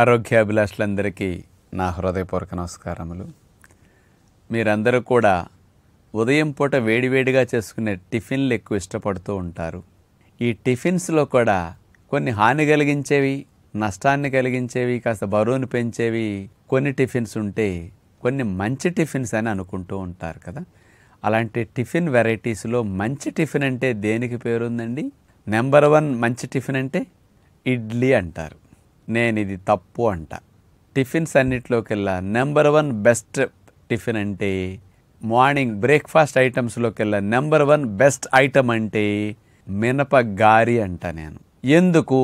ఆరోగ్యాభిలాషులందరికీ నా హృదయపూర్వక నమస్కారములు. మీరందరూ కూడా ఉదయం పూట వేడివేడిగా చేసుకునే టిఫిన్లు ఎక్కువ ఇష్టపడుతూ ఉంటారు. ఈ టిఫిన్స్లో కూడా కొన్ని హాని కలిగించేవి, నష్టాన్ని కలిగించేవి, కాస్త బరువును పెంచేవి కొన్ని టిఫిన్స్ ఉంటే కొన్ని మంచి టిఫిన్స్ అని అనుకుంటూ ఉంటారు కదా. అలాంటి టిఫిన్ వెరైటీస్లో మంచి టిఫిన్ అంటే దేనికి పేరుందండి? నెంబర్ 1 మంచి టిఫిన్ అంటే ఇడ్లీ అంటారు. నేను ఇది తప్పు అంట. టిఫిన్స్ అన్నిట్లోకెల్లా నెంబర్ 1 బెస్ట్ టిఫిన్ అంటే మార్నింగ్ బ్రేక్ఫాస్ట్ ఐటమ్స్లోకెల్లా నెంబర్ 1 బెస్ట్ ఐటమ్ అంటే మినప గారి అంట నేను. ఎందుకు?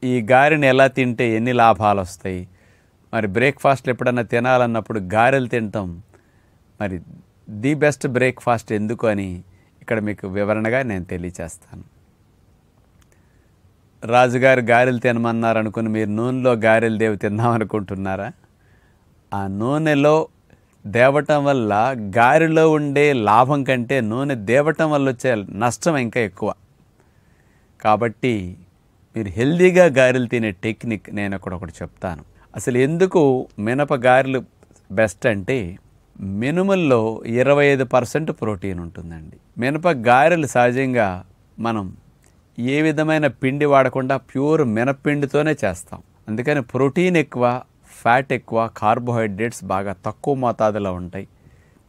ఈ గారిని ఎలా తింటే ఎన్ని లాభాలు వస్తాయి? మరి బ్రేక్ఫాస్ట్లు ఎప్పుడన్నా తినాలన్నప్పుడు గారెలు తింటాం. మరి ది బెస్ట్ బ్రేక్ఫాస్ట్ ఎందుకు అని ఇక్కడ మీకు వివరణగా నేను తెలియచేస్తాను. రాజుగారు గారెలు తినమన్నారు అనుకుని మీరు నూనెలో గారెలు తిందామనుకుంటున్నారా? ఆ నూనెలో దేవటం వల్ల గారెలో ఉండే లాభం కంటే నూనె దేవటం వల్ల వచ్చే నష్టం ఇంకా ఎక్కువ. కాబట్టి మీరు హెల్దీగా గారెలు తినే టెక్నిక్ నేను ఒకటి చెప్తాను. అసలు ఎందుకు మినప గారెలు బెస్ట్ అంటే మినుముల్లో 25% ప్రోటీన్ ఉంటుందండి. మినప గారెలు సహజంగా మనం ఏ విధమైన పిండి వాడకుండా ప్యూర్ మినప్పిండితోనే చేస్తాం. అందుకని ప్రోటీన్ ఎక్కువ, ఫ్యాట్ ఎక్కువ, కార్బోహైడ్రేట్స్ బాగా తక్కువ మోతాదులో ఉంటాయి.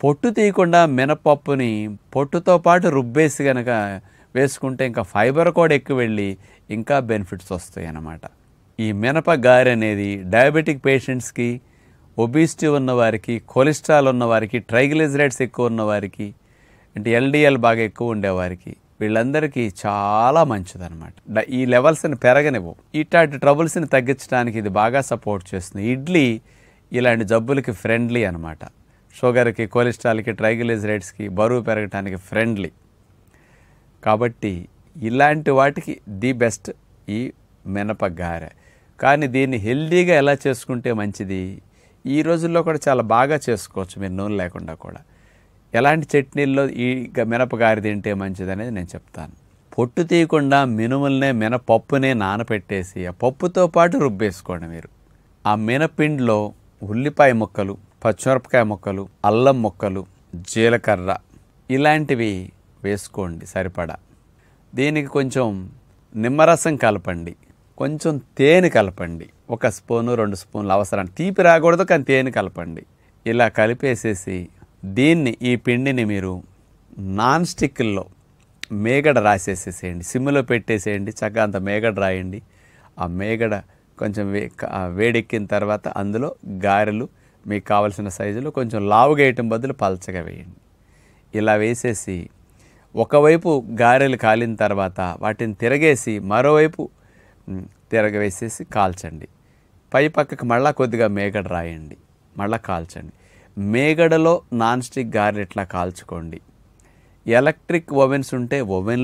పొట్టు తీయకుండా మినపప్పుని పొట్టుతో పాటు రుబ్బేసి కనుక వేసుకుంటే ఇంకా ఫైబర్ కూడా ఎక్కువ వెళ్ళి ఇంకా బెనిఫిట్స్ వస్తాయి అన్నమాట. ఈ మినప గారె అనేది డయాబెటిక్ పేషెంట్స్కి, ఒబిసిటీ ఉన్నవారికి, కొలెస్ట్రాల్ ఉన్నవారికి, ట్రైగ్లిజరైడ్స్ ఎక్కువ ఉన్నవారికి, అంటే ఎల్డిఎల్ బాగా ఎక్కువ ఉండేవారికి వీళ్ళందరికీ చాలా మంచిదన్నమాట. ఈ లెవెల్స్ని పెరగనివ్వవు. ఇట్లాంటి ట్రబుల్స్ని తగ్గించడానికి ఇది బాగా సపోర్ట్ చేస్తుంది. ఇడ్లీ ఇలాంటి జబ్బులకి ఫ్రెండ్లీ అనమాట. షుగర్కి, కొలెస్ట్రాల్కి, ట్రైగ్లిజరైడ్స్కి, బరువు పెరగటానికి ఫ్రెండ్లీ. కాబట్టి ఇలాంటి వాటికి ది బెస్ట్ ఈ మినప గారె. కానీ దీన్ని హెల్దీగా ఎలా చేసుకుంటే మంచిది? ఈ రోజుల్లో కూడా చాలా బాగా చేసుకోవచ్చు మీరు నూనె లేకుండా కూడా. ఎలాంటి చట్నీల్లో ఈ మినపగారి తింటే మంచిది అనేది నేను చెప్తాను. పొట్టు తీయకుండా మినుములనే మినపప్పునే నానపెట్టేసి ఆ పప్పుతో పాటు రుబ్బేసుకోండి మీరు. ఆ మినపిండిలో ఉల్లిపాయ ముక్కలు, పచ్చిమిరపకాయ ముక్కలు, అల్లం ముక్కలు, జీలకర్ర ఇలాంటివి వేసుకోండి సరిపడా. దీనికి కొంచెం నిమ్మరసం కలపండి, కొంచెం తేనె కలపండి. 1 స్పూను 2 స్పూన్లు అవసరం. తీపి రాకూడదు కానీ తేనె కలపండి. ఇలా కలిపేసేసి దీన్ని ఈ పిండిని మీరు నాన్ స్టిక్లో మేగడ రాసేసేసేయండి. సిమ్లో పెట్టేసేయండి. చక్కగా అంత మేగడ రాయండి. ఆ మేగడ కొంచెం వేడెక్కిన తర్వాత అందులో గారెలు మీకు కావలసిన సైజులో కొంచెం లావుగా వేయటం బదులు పలచగా వేయండి. ఇలా వేసేసి ఒకవైపు గారెలు కాలిన తర్వాత వాటిని తిరగేసి మరోవైపు తిరగవేసేసి కాల్చండి. పై పక్కకు మళ్ళీ కొద్దిగా మేగడ రాయండి, మళ్ళీ కాల్చండి. మేగడలో నాన్ స్టిక్ గారెలు ఇట్లా కాల్చుకోండి. ఎలక్ట్రిక్ ఓవెన్స్ ఉంటే ఓవెన్లో